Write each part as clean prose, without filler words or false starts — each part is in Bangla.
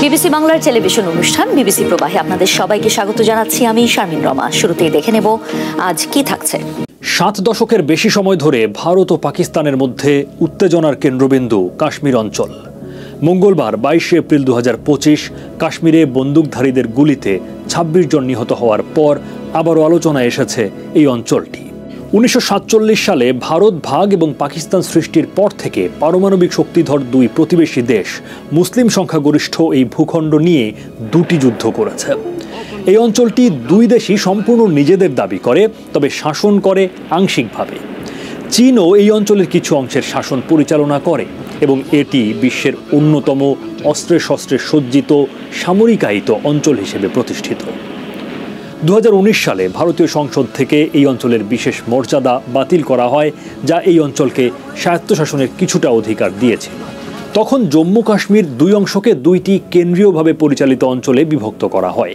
বিবিসি বাংলার টেলিভিশন অনুষ্ঠান বিবিসি প্রবাহে আপনাদের সবাইকে স্বাগত জানাচ্ছি। আমি শারমিন রমা। শুরুতেই দেখে নেব আজ কি থাকছে। 7 দশকের বেশি সময় ধরে ভারত ও পাকিস্তানের মধ্যে উত্তেজনার কেন্দ্রবিন্দু কাশ্মীর অঞ্চল। মঙ্গলবার 22 এপ্রিল 2025 কাশ্মীরে বন্দুকধারীদের গুলিতে 26 জন নিহত হওয়ার পর আবারও আলোচনায় এসেছে এই অঞ্চলটি। 1947 সালে ভারত ভাগ এবং পাকিস্তান সৃষ্টির পর থেকে পারমাণবিক শক্তিধর দুই প্রতিবেশী দেশ মুসলিম সংখ্যাগরিষ্ঠ এই ভূখণ্ড নিয়ে দুটি যুদ্ধ করেছে। এই অঞ্চলটি দুই দেশই সম্পূর্ণ নিজেদের দাবি করে, তবে শাসন করে আংশিকভাবে। চীনও এই অঞ্চলের কিছু অংশের শাসন পরিচালনা করে এবং এটি বিশ্বের অন্যতম অস্ত্রে শস্ত্রে সজ্জিত সামরিকায়িত অঞ্চল হিসেবে প্রতিষ্ঠিত। 2019 সালে ভারতীয় সংসদ থেকে এই অঞ্চলের বিশেষ মর্যাদা বাতিল করা হয়, যা এই অঞ্চলকে স্বায়ত্তশাসনের কিছুটা অধিকার দিয়েছিল। তখন জম্মু কাশ্মীর দুই অংশকে দুইটি কেন্দ্রীয়ভাবে পরিচালিত অঞ্চলে বিভক্ত করা হয়।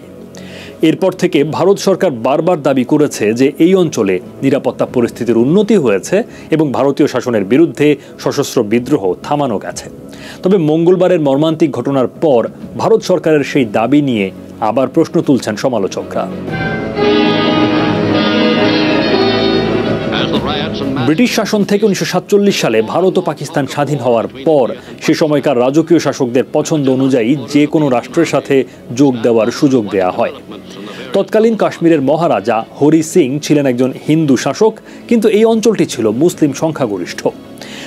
এরপর থেকে ভারত সরকার বারবার দাবি করেছে যে এই অঞ্চলে নিরাপত্তা পরিস্থিতির উন্নতি হয়েছে এবং ভারতীয় শাসনের বিরুদ্ধে সশস্ত্র বিদ্রোহ থামানো গেছে। তবে মঙ্গলবারের মর্মান্তিক ঘটনার পর ভারত সরকারের সেই দাবি নিয়ে আবার প্রশ্ন তুলছেন সমালোচকরা। ব্রিটিশ শাসন থেকে 1947 সালে ভারত ও পাকিস্তান স্বাধীন হওয়ার পর সে সময়কার রাজকীয় শাসকদের পছন্দ অনুযায়ী যে কোনো রাষ্ট্রের সাথে যোগ দেওয়ার সুযোগ দেয়া হয়। তৎকালীন কাশ্মীরের মহারাজা হরি সিং ছিলেন একজন হিন্দু শাসক, কিন্তু এই অঞ্চলটি ছিল মুসলিম সংখ্যাগরিষ্ঠ।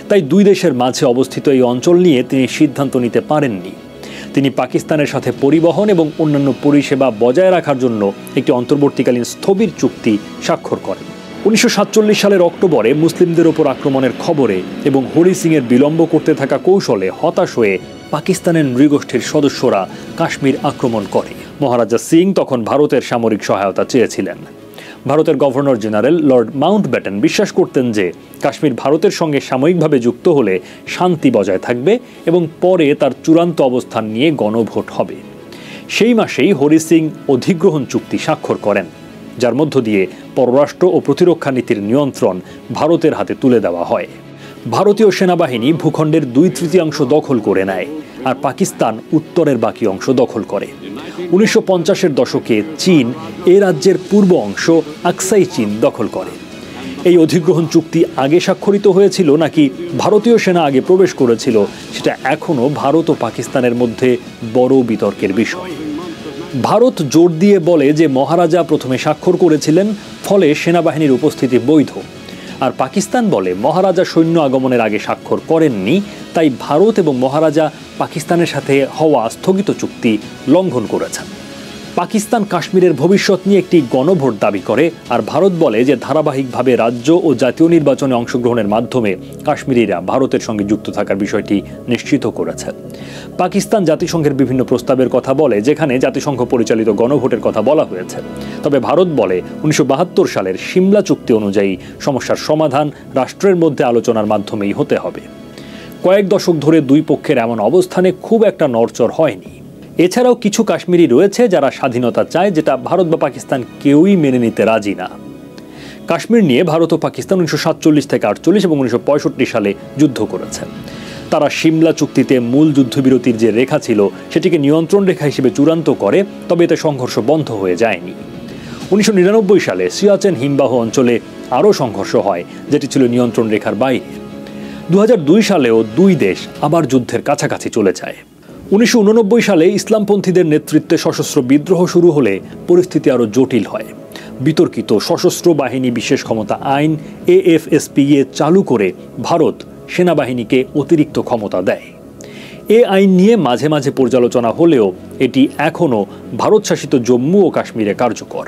তাই দুই দেশের মাঝে অবস্থিত এই অঞ্চল নিয়ে তিনি সিদ্ধান্ত নিতে পারেননি। তিনি পাকিস্তানের সাথে পরিবহন এবং অন্যান্য পরিষেবা বজায় রাখার জন্য একটি অন্তর্বর্তীকালীন স্থবির চুক্তি স্বাক্ষর করেন। 1947 সালের অক্টোবরে মুসলিমদের ওপর আক্রমণের খবরে এবং হরি সিংয়ের বিলম্ব করতে থাকা কৌশলে হতাশ হয়ে পাকিস্তানের নৃগোষ্ঠীর সদস্যরা কাশ্মীর আক্রমণ করে। মহারাজা সিং তখন ভারতের সামরিক সহায়তা চেয়েছিলেন। ভারতের গভর্নর জেনারেল লর্ড মাউন্টব্যাটেন বিশ্বাস করতেন যে কাশ্মীর ভারতের সঙ্গে সাময়িকভাবে যুক্ত হলে শান্তি বজায় থাকবে এবং পরে তার চূড়ান্ত অবস্থান নিয়ে গণভোট হবে। সেই মাসেই হরি সিং অধিগ্রহণ চুক্তি স্বাক্ষর করেন, যার মধ্য দিয়ে পররাষ্ট্র ও প্রতিরক্ষা নীতির নিয়ন্ত্রণ ভারতের হাতে তুলে দেওয়া হয়। ভারতীয় সেনাবাহিনী ভূখণ্ডের 2/3 দখল করে নেয়, আর পাকিস্তান উত্তরের বাকি অংশ দখল করে। 1950-এর দশকে চীন এ রাজ্যের পূর্ব অংশ আকসাই চীন দখল করে। এই অধিগ্রহণ চুক্তি আগে স্বাক্ষরিত হয়েছিল নাকি ভারতীয় সেনা আগে প্রবেশ করেছিল, সেটা এখনও ভারত ও পাকিস্তানের মধ্যে বড় বিতর্কের বিষয়। ভারত জোর দিয়ে বলে যে মহারাজা প্রথমে স্বাক্ষর করেছিলেন, ফলে সেনাবাহিনীর উপস্থিতি বৈধ। আর পাকিস্তান বলে মহারাজা সৈন্য আগমনের আগে স্বাক্ষর করেননি, তাই ভারত এবং মহারাজা পাকিস্তানের সাথে হওয়া স্থগিত চুক্তি লঙ্ঘন করেছেন। পাকিস্তান কাশ্মীরের ভবিষ্যৎ নিয়ে একটি গণভোট দাবি করে, আর ভারত বলে যে ধারাবাহিকভাবে রাজ্য ও জাতীয় নির্বাচনে অংশগ্রহণের মাধ্যমে কাশ্মীরিরা ভারতের সঙ্গে যুক্ত থাকার বিষয়টি নিশ্চিত করেছে। পাকিস্তান জাতিসংঘের বিভিন্ন প্রস্তাবের কথা বলে, যেখানে জাতিসংঘ পরিচালিত গণভোটের কথা বলা হয়েছে। তবে ভারত বলে 1972 সালের সিমলা চুক্তি অনুযায়ী সমস্যার সমাধান রাষ্ট্রের মধ্যে আলোচনার মাধ্যমেই হতে হবে। কয়েক দশক ধরে দুই পক্ষের এমন অবস্থানে খুব একটা নড়চড় হয়নি। এছাড়াও কিছু কাশ্মীরি রয়েছে যারা স্বাধীনতা চায়, যেটা ভারত বা পাকিস্তান কেউই মেনে নিতে রাজি না। কাশ্মীর নিয়ে ভারত ও পাকিস্তান 1947 থেকে 1948 এবং 1965 সালে যুদ্ধ করেছে। তারা সিমলা চুক্তিতে মূল যুদ্ধবিরতির যে রেখা ছিল সেটিকে নিয়ন্ত্রণ রেখা হিসেবে চূড়ান্ত করে, তবে এতে সংঘর্ষ বন্ধ হয়ে যায়নি। 1999 সালে সিয়াচেন হিমবাহ অঞ্চলে আরও সংঘর্ষ হয়, যেটি ছিল নিয়ন্ত্রণ রেখার বাইরে। 2002 সালেও দুই দেশ আবার যুদ্ধের কাছাকাছি চলে যায়। 1989 সালে ইসলামপন্থীদের নেতৃত্বে সশস্ত্র বিদ্রোহ শুরু হলে পরিস্থিতি আরও জটিল হয়। বিতর্কিত সশস্ত্র বাহিনী বিশেষ ক্ষমতা আইন AFSPA চালু করে ভারত সেনাবাহিনীকে অতিরিক্ত ক্ষমতা দেয়। এ আইন নিয়ে মাঝে মাঝে পর্যালোচনা হলেও এটি এখনও ভারত শাসিত জম্মু ও কাশ্মীরে কার্যকর।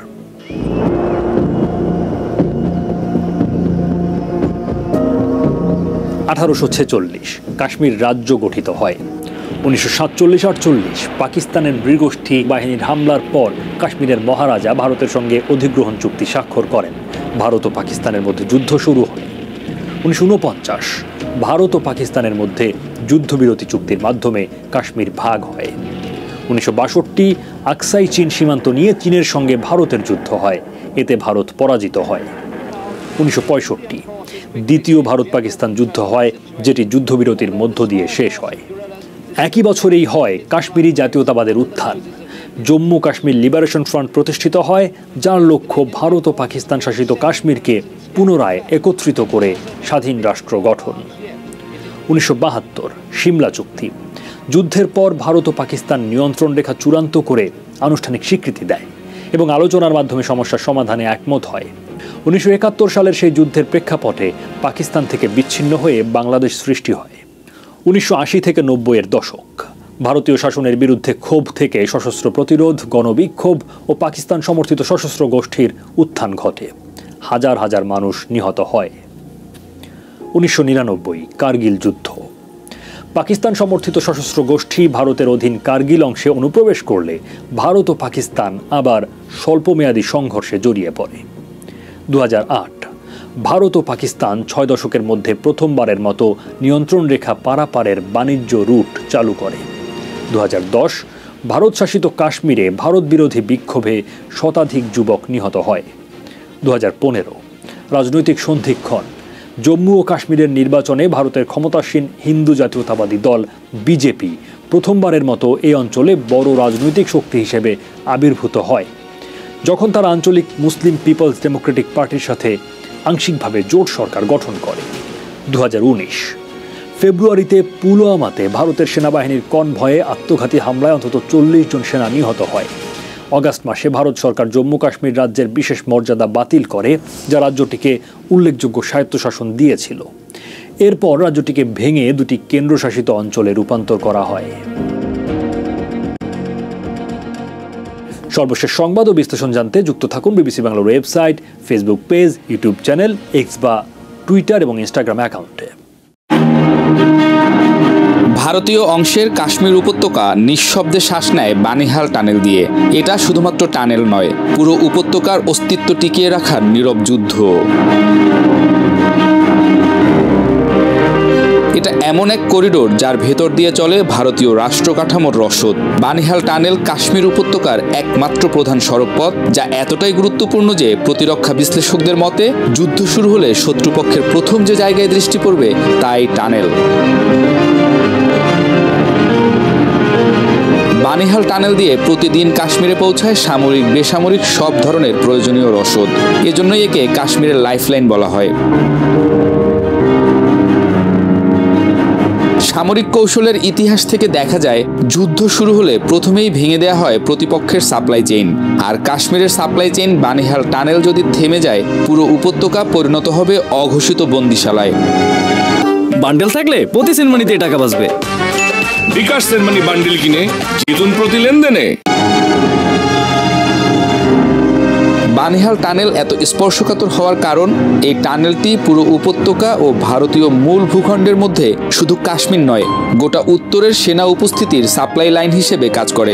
1846 কাশ্মীর রাজ্য গঠিত হয়। 1947-48 পাকিস্তানের নৃগোষ্ঠী বাহিনীর হামলার পর কাশ্মীরের মহারাজা ভারতের সঙ্গে অধিগ্রহণ চুক্তি স্বাক্ষর করেন। ভারত ও পাকিস্তানের মধ্যে যুদ্ধ শুরু হয়। 1949 ভারত ও পাকিস্তানের মধ্যে যুদ্ধবিরতি চুক্তির মাধ্যমে কাশ্মীর ভাগ হয়। 1962 আকসাই চীন সীমান্ত নিয়ে চীনের সঙ্গে ভারতের যুদ্ধ হয়, এতে ভারত পরাজিত হয়। 1965 দ্বিতীয় ভারত পাকিস্তান যুদ্ধ হয়, যেটি যুদ্ধবিরতির মধ্য দিয়ে শেষ হয়। একই বছরেই হয় কাশ্মীরি জাতীয়তাবাদের উত্থান। জম্মু কাশ্মীর লিবারেশন ফ্রন্ট প্রতিষ্ঠিত হয়, যার লক্ষ্য ভারত ও পাকিস্তান শাসিত কাশ্মীরকে পুনরায় একত্রিত করে স্বাধীন রাষ্ট্র গঠন। 1972 সিমলা চুক্তি। যুদ্ধের পর ভারত ও পাকিস্তান নিয়ন্ত্রণ রেখা চূড়ান্ত করে আনুষ্ঠানিক স্বীকৃতি দেয় এবং আলোচনার মাধ্যমে সমস্যার সমাধানে একমত হয়। 1971 সালের সেই যুদ্ধের প্রেক্ষাপটে পাকিস্তান থেকে বিচ্ছিন্ন হয়ে বাংলাদেশ সৃষ্টি হয়। 1980 থেকে 90-এর দশক। ভারতীয় শাসনের বিরুদ্ধে ক্ষোভ থেকে সশস্ত্র প্রতিরোধ, গণবিক্ষোভ ও পাকিস্তান সমর্থিত সশস্ত্র গোষ্ঠীর উত্থান ঘটে। হাজার হাজার মানুষ নিহত হয়। 1999 কার্গিল যুদ্ধ। পাকিস্তান সমর্থিত সশস্ত্র গোষ্ঠী ভারতের অধীন কার্গিল অংশে অনুপ্রবেশ করলে ভারত ও পাকিস্তান আবার স্বল্পমেয়াদী সংঘর্ষে জড়িয়ে পড়ে। 2008 ভারত ও পাকিস্তান 6 দশকের মধ্যে প্রথমবারের মতো নিয়ন্ত্রণ রেখা পারাপারের বাণিজ্য রুট চালু করে। 2010 ভারত শাসিত কাশ্মীরে ভারত বিরোধী বিক্ষোভে শতাধিক যুবক নিহত হয়। 2015 রাজনৈতিক সন্ধিক্ষণ। জম্মু ও কাশ্মীরের নির্বাচনে ভারতের ক্ষমতাসীন হিন্দু জাতীয়তাবাদী দল বিজেপি প্রথমবারের মতো এই অঞ্চলে বড় রাজনৈতিক শক্তি হিসেবে আবির্ভূত হয়, যখন তারা আঞ্চলিক মুসলিম পিপলস ডেমোক্রেটিক পার্টির সাথে আংশিকভাবে জোট সরকার গঠন করে। 2019 ফেব্রুয়ারিতে পুলওয়ামাতে ভারতের সেনাবাহিনীর কনভয়ে আত্মঘাতী হামলায় অন্তত 40 জন সেনা নিহত হয়। অগাস্ট মাসে ভারত সরকার জম্মু কাশ্মীর রাজ্যের বিশেষ মর্যাদা বাতিল করে, যা রাজ্যটিকে উল্লেখযোগ্য স্বায়ত্তশাসন দিয়েছিল। এরপর রাজ্যটিকে ভেঙে 2টি কেন্দ্রশাসিত অঞ্চলে রূপান্তর করা হয়। সর্বশেষ সংবাদ ও বিশ্লেষণ জানতে যুক্ত থাকুন বিবিসি বাংলার website, Facebook page, YouTube channel, x বা টুইটার এবং ইনস্টাগ্রাম অ্যাকাউন্টে। ভারতীয় অংশের কাশ্মীর উপত্যকা নিঃশব্দে শ্বাস নেয় বানিহাল টানেল দিয়ে। এটা শুধুমাত্র টানেল নয়, পুরো উপত্যকার অস্তিত্ব টিকিয়ে রাখার নীরব যুদ্ধ। এটা এমন এক করিডোর যার ভেতর দিয়ে চলে ভারতীয় রাষ্ট্র কাঠামোর রসদ। বানিহাল টানেল কাশ্মীর উপত্যকার একমাত্র প্রধান সড়কপথ, যা এতটাই গুরুত্বপূর্ণ যে প্রতিরক্ষা বিশ্লেষকদের মতে যুদ্ধ শুরু হলে শত্রুপক্ষের প্রথম যে জায়গায় দৃষ্টি পড়বে তাই টানেল। বানিহাল টানেল দিয়ে প্রতিদিন কাশ্মীরে পৌঁছায় সামরিক, বেসামরিক সব ধরনের প্রয়োজনীয় রসদ। এজন্যই একে কাশ্মীরের লাইফলাইন বলা হয়। সামরিক কৌশলের ইতিহাস থেকে দেখা যায়, যুদ্ধ শুরু হলে প্রথমেই ভেঙে দেওয়া হয় প্রতিপক্ষের সাপ্লাই চেইন। আর কাশ্মীরের সাপ্লাই চেইন বানিহাল টানেল যদি থেমে যায়, পুরো উপত্যকা পরিণত হবে অঘোষিত বন্দিশালায়। বান্ডেল থাকলে প্রতি সেনমানিতে টাকা বাঁচবে। বিকাশ সেনমানি বান্ডেল কিনে জিতুন প্রতি লেনদেনে। বানিহাল টানেল এত স্পর্শকাতর হওয়ার কারণ, এই টানেলটি পুরো উপত্যকা ও ভারতীয় মূল ভূখণ্ডের মধ্যে শুধু কাশ্মীর নয়, গোটা উত্তরের সেনা উপস্থিতির সাপ্লাই লাইন হিসেবে কাজ করে।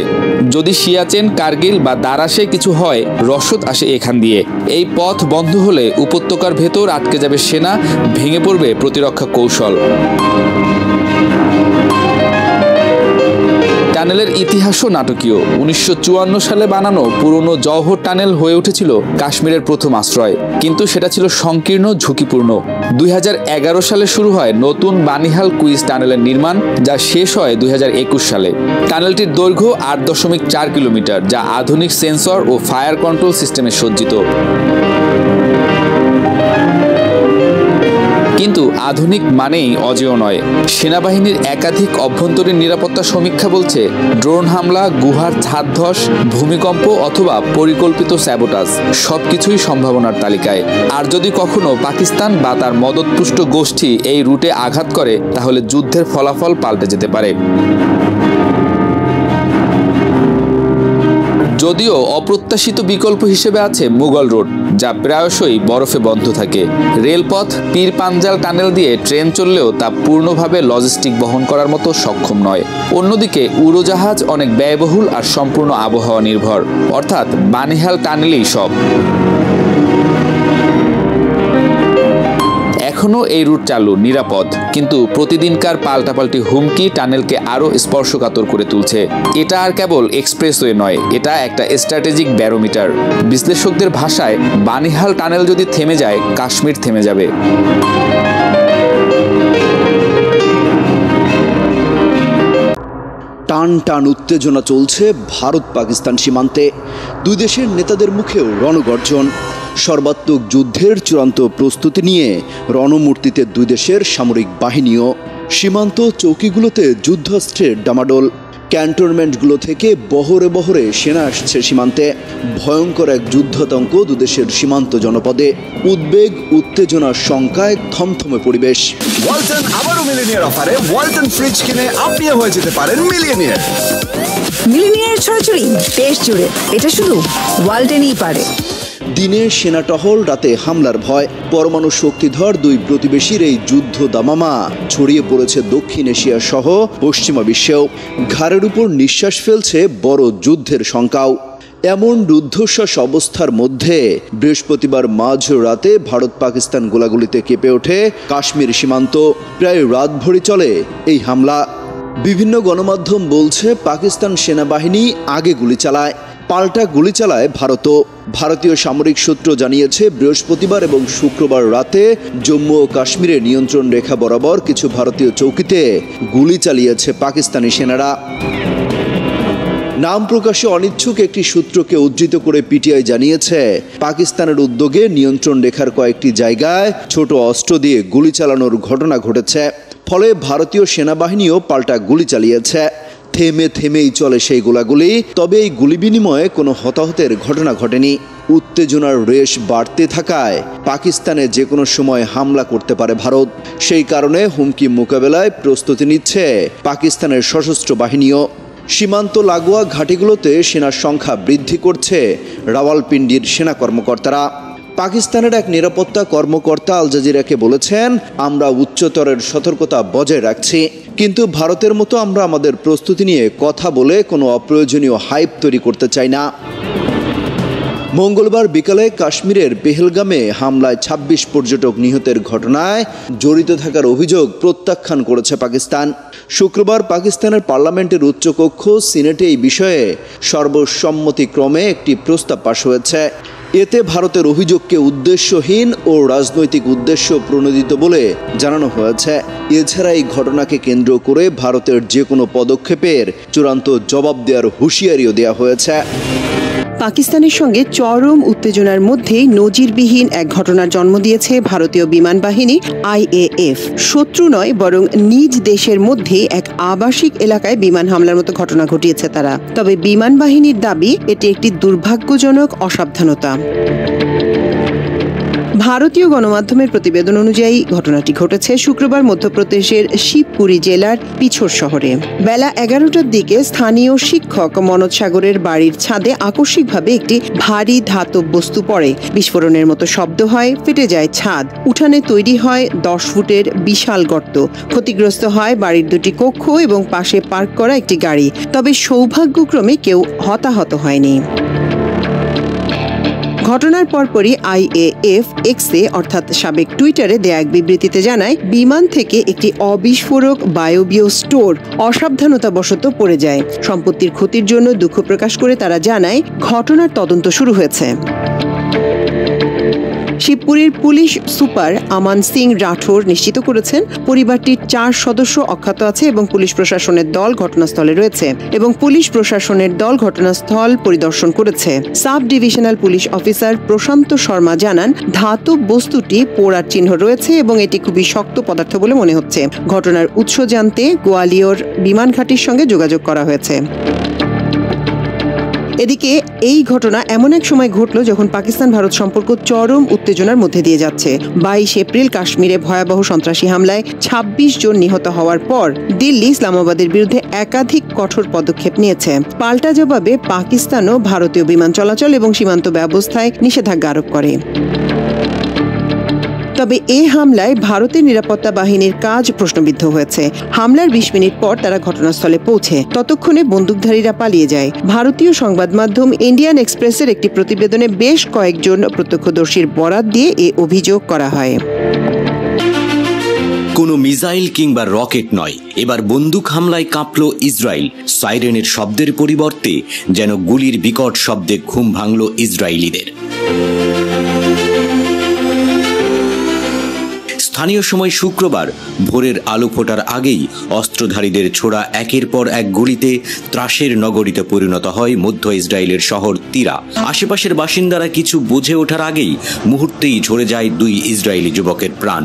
যদি সিয়াচেন, কার্গিল বা দারাসে কিছু হয়, রসদ আসে এখান দিয়ে। এই পথ বন্ধ হলে উপত্যকার ভেতর আটকে যাবে সেনা, ভেঙে পড়বে প্রতিরক্ষা কৌশল। টানেলের ইতিহাসও নাটকীয়। 1954 সালে বানানো পুরনো জওহর টানেল হয়ে উঠেছিল কাশ্মীরের প্রথম আশ্রয়, কিন্তু সেটা ছিল সংকীর্ণ, ঝুঁকিপূর্ণ। 2011 সালে শুরু হয় নতুন বানিহাল কুইজ টানেলের নির্মাণ, যা শেষ হয় 2021 সালে। টানেলটির দৈর্ঘ্য 8.4 কিলোমিটার, যা আধুনিক সেন্সর ও ফায়ার কন্ট্রোল সিস্টেমে সজ্জিত। কিন্তু আধুনিক মানেই অজেয় নয়। সেনাবাহিনীর একাধিক অভ্যন্তরীণ নিরাপত্তা সমীক্ষা বলছে, ড্রোন হামলা, গুহার ছাদ ধস, ভূমিকম্প অথবা পরিকল্পিত স্যাবোটাজ সবকিছুই সম্ভাবনার তালিকায়। আর যদি কখনো পাকিস্তান বা তার মদতপুষ্ট গোষ্ঠী এই রুটে আঘাত করে, তাহলে যুদ্ধের ফলাফল পাল্টে যেতে পারে। যদিও অপ্রত্যাশিত বিকল্প হিসেবে আছে মুঘল রোড, যা প্রায়শই বরফে বন্ধ থাকে। রেলপথ পীর পাঞ্জাল টানেল দিয়ে ট্রেন চললেও তা পূর্ণভাবে লজিস্টিক বহন করার মতো সক্ষম নয়। অন্যদিকে উড়োজাহাজ অনেক ব্যয়বহুল আর সম্পূর্ণ আবহাওয়া নির্ভর, অর্থাৎ বানিহাল টানেলই সব। এখনও এই রুট চালু, নিরাপদ, কিন্তু প্রতিদিনকার পাল্টাপাল্টি হুমকি টানেলকে আরও স্পর্শকাতর করে তুলছে। এটা আর কেবল এক্সপ্রেসওয়ে নয়, এটা একটা স্ট্র্যাটেজিক ব্যারোমিটার। বিশ্লেষকদের ভাষায়, বানিহাল টানেল যদি থেমে যায়, কাশ্মীর থেমে যাবে। টান টান উত্তেজনা চলছে ভারত পাকিস্তান সীমান্তে। দুই দেশের নেতাদের মুখেও রণগর্জন। সর্বাত্মক যুদ্ধের চূড়ান্ত প্রস্তুতি নিয়ে রণমূর্তিতে দুই দেশের সামরিক বাহিনীও। সীমান্ত চৌকিগুলোতে যুদ্ধাস্ত্রের ডামাডোল। ক্যান্টনমেন্টগুলো থেকে বহরে বহরে সেনা আসছে সীমান্তে। ভয়ঙ্কর এক যুদ্ধাতঙ্ক দুদেশের সীমান্ত জনপদে। উদ্বেগ, উত্তেজনার শঙ্কায় থমথমে পরিবেশ। ওয়ালটন আবারও মিলিনিয়ার অফারে ওয়ালটন ফ্রিজ কিনে আপনিও হয়ে যেতে পারেন মিলিয়নিয়ার। মিলিনিয়ার ছড়াছড়ি দেশ জুড়ে, এটা শুধু ওয়ালটনই পারে। দিনে সেনা টহল, রাতে হামলার ভয়। পরমাণু শক্তিধর দুই প্রতিবেশীর এই যুদ্ধ দামামা ছড়িয়ে পড়েছে দক্ষিণ এশিয়া সহ পশ্চিমা বিশ্বেও। ঘাড়ের উপর নিঃশ্বাস ফেলছে বড় যুদ্ধের শঙ্কাও। এমন রুদ্ধশ্বাস অবস্থার মধ্যে বৃহস্পতিবার মাঝ রাতে ভারত পাকিস্তান গোলাগুলিতে কেঁপে ওঠে কাশ্মীর সীমান্ত। প্রায় রাতভরি চলে এই হামলা। বিভিন্ন গণমাধ্যম বলছে পাকিস্তান সেনাবাহিনী আগে গুলি চালায়, পাল্টা গুলি চালায় ভারতও। ভারতীয় সামরিক সূত্র জানিয়েছে বৃহস্পতিবার এবং শুক্রবার রাতে জম্মু ও কাশ্মীরের নিয়ন্ত্রণ রেখা বরাবর কিছু ভারতীয় চৌকিতে গুলি চালিয়েছে পাকিস্তানি সেনারা। নাম প্রকাশে অনিচ্ছুক একটি সূত্রকে উদ্ধৃত করে পিটিআই জানিয়েছে, পাকিস্তানের উদ্যোগে নিয়ন্ত্রণ রেখার কয়েকটি জায়গায় ছোট অস্ত্র দিয়ে গুলি চালানোর ঘটনা ঘটেছে। ফলে ভারতীয় সেনাবাহিনীও পাল্টা গুলি চালিয়েছে। থেমে থেমেই চলে সেই গোলাগুলি। তবে এই গুলি বিনিময়ে কোনো হতাহতের ঘটনা ঘটেনি। উত্তেজনার রেশ বাড়তে থাকায় পাকিস্তানে যে কোনো সময় হামলা করতে পারে ভারত। সেই কারণে হুমকি মোকাবেলায় প্রস্তুতি নিচ্ছে পাকিস্তানের সশস্ত্র বাহিনীও। সীমান্ত লাগোয়া ঘাঁটিগুলোতে সেনার সংখ্যা বৃদ্ধি করছে রাওয়ালপিন্ডির সেনা কর্মকর্তারা। পাকিস্তানের এক নিরাপত্তা কর্মকর্তা আল জাজিরাকে বলেছেন, আমরা উচ্চতরের সতর্কতা বজায় রাখছি, কিন্তু ভারতের মতো আমরা আমাদের প্রস্তুতি নিয়ে কথা বলে কোনো অপ্রয়োজনীয় হাইপ তৈরি করতে চাই না। মঙ্গলবার বিকালে কাশ্মীরের পেহেলগামে হামলায় ২৬ পর্যটক নিহতের ঘটনায় জড়িত থাকার অভিযোগ প্রত্যাখ্যান করেছে পাকিস্তান। শুক্রবার পাকিস্তানের পার্লামেন্টের উচ্চকক্ষ সিনেটে এই বিষয়ে সর্বসম্মতিক্রমে একটি প্রস্তাব পাশ হয়েছে। এতে ভারতের অভিযোগকে উদ্দেশ্যহীন ও রাজনৈতিক উদ্দেশ্য প্রণোদিত বলে জানানো হয়েছে। এছাড়া এই ঘটনাকে কেন্দ্র করে ভারতের যে কোনো পদক্ষেপের চূড়ান্ত জবাব দেওয়ার হুঁশিয়ারিও দেওয়া হয়েছে। পাকিস্তানের সঙ্গে চরম উত্তেজনার মধ্যেই নজিরবিহীন এক ঘটনার জন্ম দিয়েছে ভারতীয় বিমান বাহিনী IAF। শত্রু নয়, বরং নিজ দেশের মধ্যে এক আবাসিক এলাকায় বিমান হামলার মতো ঘটনা ঘটিয়েছে তারা। তবে বিমান বাহিনীর দাবি এটি একটি দুর্ভাগ্যজনক অসাবধানতা। ভারতীয় গণমাধ্যমের প্রতিবেদন অনুযায়ী ঘটনাটি ঘটেছে শুক্রবার মধ্যপ্রদেশের শিবপুরী জেলার পিছোর শহরে। বেলা 11টার দিকে স্থানীয় শিক্ষক মনোজ সাগরের বাড়ির ছাদে আকস্মিকভাবে একটি ভারী ধাতব বস্তু পড়ে। বিস্ফোরণের মতো শব্দ হয়, ফেটে যায় ছাদ। উঠানে তৈরি হয় 10 ফুটের বিশাল গর্ত। ক্ষতিগ্রস্ত হয় বাড়ির দুটি কক্ষ এবং পাশে পার্ক করা একটি গাড়ি। তবে সৌভাগ্যক্রমে কেউ হতাহত হয়নি। ঘটনার পরপরই IAF এক্সে অর্থাৎ সাবেক টুইটারে দেয়া এক বিবৃতিতে জানায়, বিমান থেকে একটি অবিস্ফোরক বায়বীয় স্টোর অসাবধানতাবশত পড়ে যায়। সম্পত্তির ক্ষতির জন্য দুঃখ প্রকাশ করে তারা জানায়, ঘটনার তদন্ত শুরু হয়েছে। শিবপুরীর পুলিশ সুপার আমান সিং রাঠোর নিশ্চিত করেছেন, পরিবারটির 4 সদস্য অক্ষত আছে এবং পুলিশ প্রশাসনের দল ঘটনাস্থলে রয়েছে এবং পুলিশ প্রশাসনের দল ঘটনাস্থল পরিদর্শন করেছে। সাব ডিভিশনাল পুলিশ অফিসার প্রশান্ত শর্মা জানান, ধাতব বস্তুটি পোড়ার চিহ্ন রয়েছে এবং এটি খুবই শক্ত পদার্থ বলে মনে হচ্ছে। ঘটনার উৎস জানতে গোয়ালিয়র বিমান ঘাঁটির সঙ্গে যোগাযোগ করা হয়েছে। এদিকে এই ঘটনা এমন এক সময় ঘটল যখন পাকিস্তান ভারত সম্পর্ক চরম উত্তেজনার মধ্যে দিয়ে যাচ্ছে। 22 এপ্রিল কাশ্মীরে ভয়াবহ সন্ত্রাসী হামলায় 26 জন নিহত হওয়ার পর দিল্লি ইসলামাবাদের বিরুদ্ধে একাধিক কঠোর পদক্ষেপ নিয়েছে। পাল্টা জবাবে পাকিস্তানও ভারতীয় বিমান চলাচল এবং সীমান্ত ব্যবস্থায় নিষেধাজ্ঞা আরোপ করে। তবে এই হামলায় ভারতের নিরাপত্তা বাহিনীর কাজ প্রশ্নবিদ্ধ হয়েছে। হামলার 20 মিনিট পর তারা ঘটনাস্থলে পৌঁছে। ততক্ষণে বন্দুকধারীরা পালিয়ে যায়। ভারতীয় সংবাদ মাধ্যম ইন্ডিয়ান এক্সপ্রেসের একটি প্রতিবেদনে বেশ কয়েকজন প্রত্যক্ষদর্শীর বরাত দিয়ে এ অভিযোগ করা হয়। কোনো মিসাইল কিংবা রকেট নয়, এবার বন্দুক হামলায় কাঁপল ইসরায়েল। সাইরেনের শব্দের পরিবর্তে যেন গুলির বিকট শব্দে ঘুম ভাঙল ইসরায়েলিদের। স্থানীয় সময় শুক্রবার ভোরের আলো ফোটার আগেই অস্ত্রধারীদের ছোড়া একের পর এক গুলিতে ত্রাসের নগরীতে পরিণত হয় মধ্য ইসরায়েলের শহর তিরা। আশেপাশের বাসিন্দারা কিছু বুঝে ওঠার আগেই মুহূর্তেই ঝরে যায় 2 ইসরায়েলি যুবকের প্রাণ।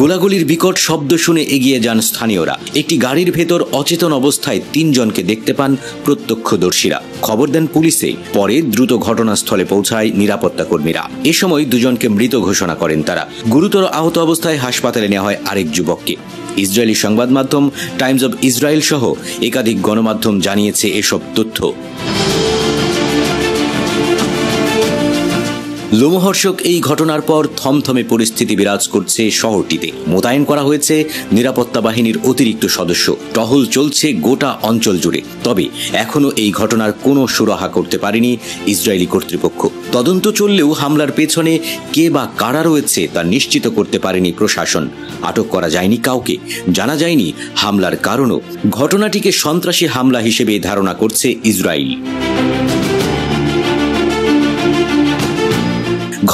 গোলাগুলির বিকট শব্দ শুনে এগিয়ে যান স্থানীয়রা। একটি গাড়ির ভেতর অচেতন অবস্থায় 3 জনকে দেখতে পান প্রত্যক্ষদর্শীরা। খবর দেন পুলিশে। পরে দ্রুত ঘটনাস্থলে পৌঁছায় নিরাপত্তা কর্মীরা। এ সময় 2 জনকে মৃত ঘোষণা করেন তারা। গুরুতর আহত অবস্থায় হাসপাতালে নেওয়া হয় আরেক যুবককে। ইসরায়েলি সংবাদ মাধ্যম টাইমস অব ইসরায়েল সহ একাধিক গণমাধ্যম জানিয়েছে এসব তথ্য। লোমহর্ষক এই ঘটনার পর থমথমে পরিস্থিতি বিরাজ করছে শহরটিতে। মোতায়েন করা হয়েছে নিরাপত্তা বাহিনীর অতিরিক্ত সদস্য। টহল চলছে গোটা অঞ্চল জুড়ে। তবে এখনো এই ঘটনার কোনো সুরাহা করতে পারেনি ইসরায়েলি কর্তৃপক্ষ। তদন্ত চললেও হামলার পেছনে কে বা কারা রয়েছে তা নিশ্চিত করতে পারেনি প্রশাসন। আটক করা যায়নি কাউকে, জানা যায়নি হামলার কারণও। ঘটনাটিকে সন্ত্রাসী হামলা হিসেবে ধারণা করছে ইসরায়েল।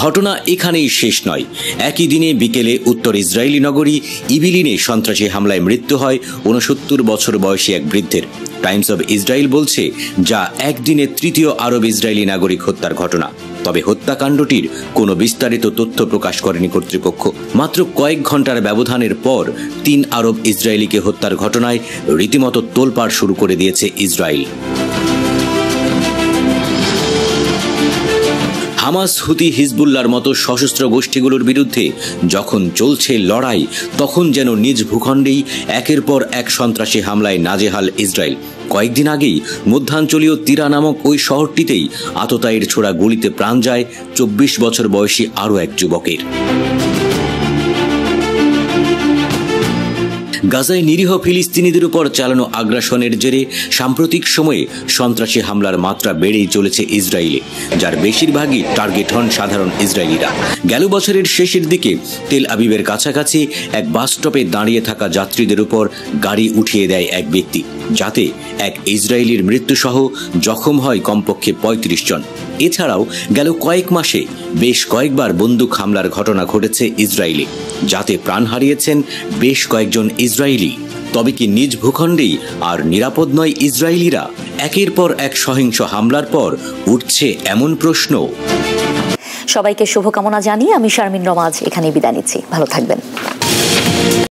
ঘটনা এখানেই শেষ নয়। একই দিনে বিকেলে উত্তর ইসরায়েলি নগরী ইবিলিনে সন্ত্রাসী হামলায় মৃত্যু হয় 69 বছর বয়সী এক বৃদ্ধের। টাইমস অব ইসরায়েল বলছে, যা একদিনে 3য় আরব ইসরায়েলি নাগরিক হত্যার ঘটনা। তবে হত্যাকাণ্ডটির কোনো বিস্তারিত তথ্য প্রকাশ করেনি কর্তৃপক্ষ। মাত্র কয়েক ঘন্টার ব্যবধানের পর 3 আরব ইসরায়েলিকে হত্যার ঘটনায় রীতিমতো তোলপাড় শুরু করে দিয়েছে ইসরায়েল। হামাস, হুতি, হিজবুল্লাহর মতো সশস্ত্র গোষ্ঠীগুলোর বিরুদ্ধে যখন চলছে লড়াই, তখন যেন নিজ ভূখণ্ডেই একের পর এক সন্ত্রাসী হামলায় নাজেহাল ইসরায়েল। কয়েকদিন আগেই মধ্যাঞ্চলীয় তিরা নামক ওই শহরটিতেই আততায়ীর ছোড়া গুলিতে প্রাণ যায় 24 বছর বয়সী আরও এক যুবকের। গাজায় নিরীহ ফিলিস্তিনিদের উপর চালানো আগ্রাসনের জেরে সাম্প্রতিক সময়ে সন্ত্রাসী হামলার মাত্রা বেড়েই চলেছে ইসরায়েলে, যার বেশিরভাগই টার্গেট হন সাধারণ ইসরায়েলিরা। গেল বছরের শেষের দিকে তেল আবিবের কাছাকাছি এক বাস স্টপে দাঁড়িয়ে থাকা যাত্রীদের উপর গাড়ি উঠিয়ে দেয় এক ব্যক্তি, যাতে এক ইসরায়েলির মৃত্যুসহ জখম হয় কমপক্ষে 35 জন। এছাড়াও গেল কয়েক মাসে বেশ কয়েকবার বন্দুক হামলার ঘটনা ঘটেছে ইসরায়েলে, যাতে প্রাণ হারিয়েছেন বেশ কয়েকজন ইসরায়েলি। তবে কি নিজ ভূখণ্ডেই আর নিরাপদ নয় ইসরায়েলিরা? একের পর এক সহিংস হামলার পর উঠছে এমন প্রশ্ন। সবাইকে শুভকামনা জানিয়ে আমি শারমিন রমা এখানেই বিদায় নিচ্ছি। ভালো থাকবেন।